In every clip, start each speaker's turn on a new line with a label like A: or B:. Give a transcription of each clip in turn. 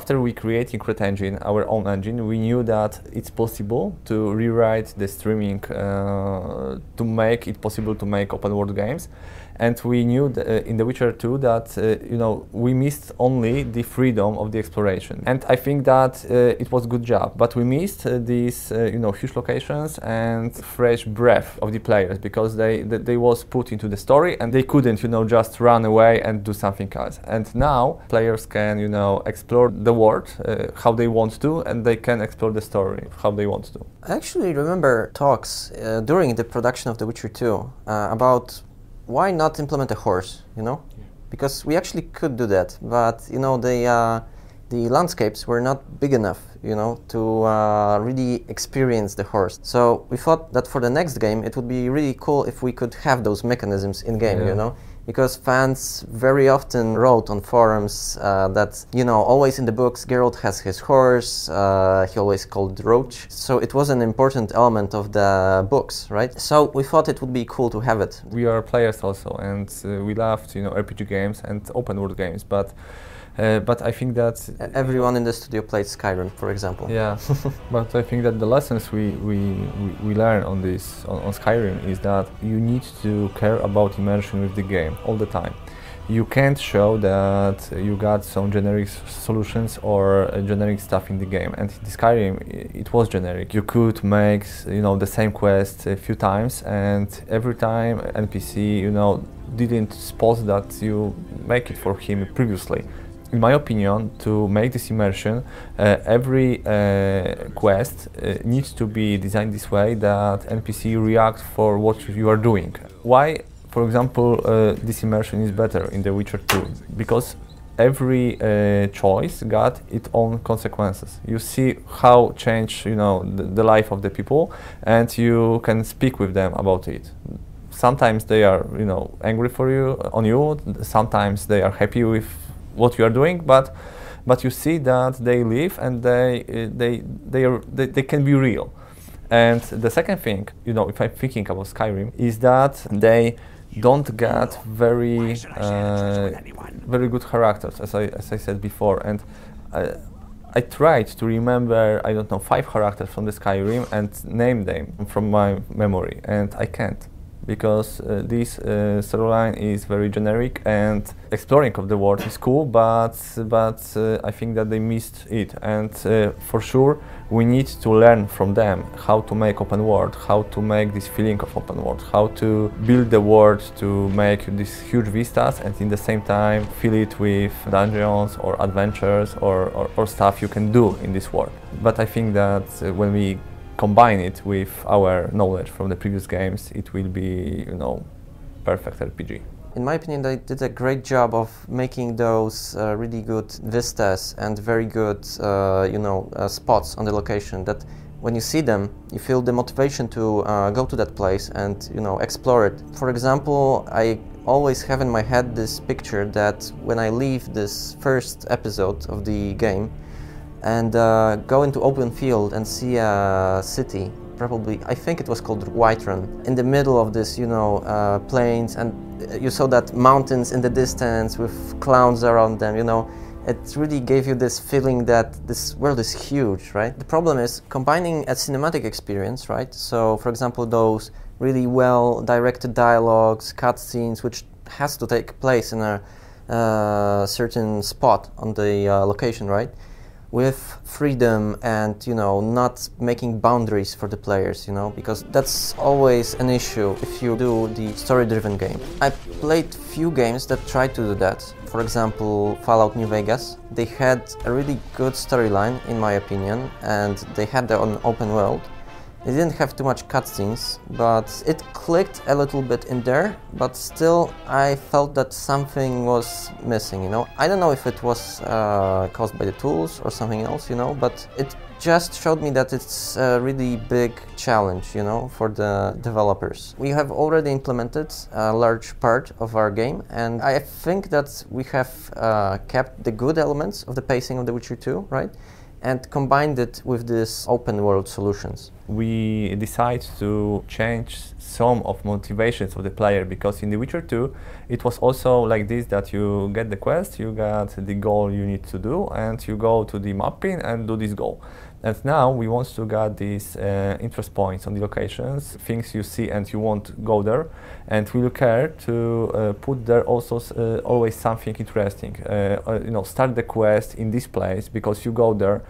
A: After we created Red Engine, our own engine, we knew that it's possible to rewrite the streaming to make it possible to make open world games. And we knew in The Witcher 2 that we missed only the freedom of the exploration. And I think that it was a good job, but we missed these huge locations and fresh breath of the players, because they was put into the story and they couldn't just run away and do something else. And now players can explore the world how they want to, and they can explore the story how they want to.
B: I actually remember talks during the production of The Witcher 2 about why not implement a horse, Because we actually could do that, but the landscapes were not big enough, to really experience the horse. So we thought that for the next game it would be really cool if we could have those mechanisms in game, because fans very often wrote on forums that, always in the books Geralt has his horse, he always called Roach. So it was an important element of the books, right? So we thought it would be cool to have it.
A: We are players also, and we loved, RPG games and open world games, but I think that
B: everyone in the studio played Skyrim, for example.
A: Yeah, but I think that the lessons we learn on Skyrim is that you need to care about immersion with the game all the time. You can't show that you got some generic solutions or generic stuff in the game. And in Skyrim, it was generic. You could make the same quest a few times, and every time NPC didn't spot that you make it for him previously. In my opinion, to make this immersion, every quest needs to be designed this way that NPC react for what you are doing. Why, for example, this immersion is better in The Witcher 2? Because every choice got its own consequences. You see how change, the life of the people, and you can speak with them about it. Sometimes they are, angry on you. Sometimes they are happy with what you are doing, but you see that they live and they can be real. And the second thing, if I'm thinking about Skyrim, is that they don't get very good characters, as I said before. And I tried to remember, 5 characters from the Skyrim and name them from my memory, and I can't. Because this storyline is very generic, and exploring of the world is cool, but I think that they missed it. And for sure, we need to learn from them how to make open world, how to make this feeling of open world, how to build the world to make these huge vistas, and in the same time fill it with dungeons or adventures or stuff you can do in this world. But I think that when we combine it with our knowledge from the previous games, it will be, perfect RPG.
B: In my opinion, they did a great job of making those really good vistas and very good, spots on the location that when you see them, you feel the motivation to go to that place and, explore it. For example, I always have in my head this picture that when I leave this first episode of the game, and go into open field and see a city, probably, I think it was called Whiterun, in the middle of this, plains, and you saw that mountains in the distance with clouds around them, It really gave you this feeling that this world is huge, right? The problem is combining a cinematic experience, right? So, for example, those really well-directed dialogues, cutscenes, which has to take place in a certain spot on the location, right? With freedom and, not making boundaries for the players, because that's always an issue if you do the story-driven game. I played few games that tried to do that. For example, Fallout New Vegas. They had a really good storyline, in my opinion, and they had their own open world. They didn't have too much cutscenes, but it clicked a little bit in there, but still I felt that something was missing, I don't know if it was caused by the tools or something else, but it just showed me that it's a really big challenge, for the developers. We have already implemented a large part of our game, and I think that we have kept the good elements of the pacing of The Witcher 2, right? And combined it with these open world solutions.
A: we decide to change some of motivations of the player, because in The Witcher 2 it was also like this, that you get the quest, you got the goal you need to do, and you go to the mapping and do this goal. And now we want to get these interest points on the locations, things you see and you want to go there, and we will care to put there also always something interesting. You know, start the quest in this place because you go there,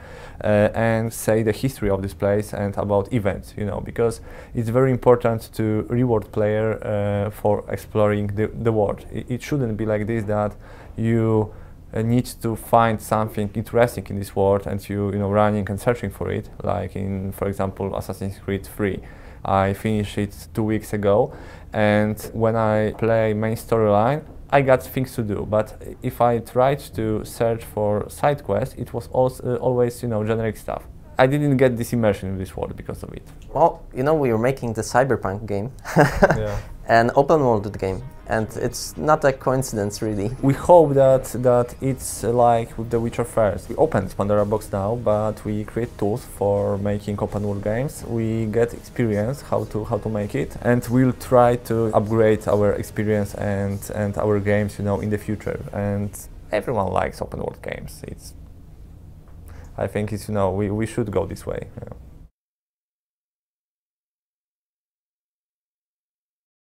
A: and say the history of this place and about events. You know, because it's very important to reward player for exploring the world. It shouldn't be like this, that you need to find something interesting in this world and you know running and searching for it, like in, for example, Assassin's Creed 3. I finished it 2 weeks ago, and when I play main storyline I got things to do, but if I tried to search for side quests, it was also always, you know, generic stuff. I didn't get this immersion in this world because of it.
B: Well, you know, we were making the Cyberpunk game,
A: Yeah.
B: an open world game, and it's not a coincidence really.
A: We hope that it's like with The Witcher first. We opened this Pandora box now, but we create tools for making open world games. We get experience how to make it, and we'll try to upgrade our experience and our games, you know, in the future. And everyone likes open world games. I think it's, you know, we should go this way. You know.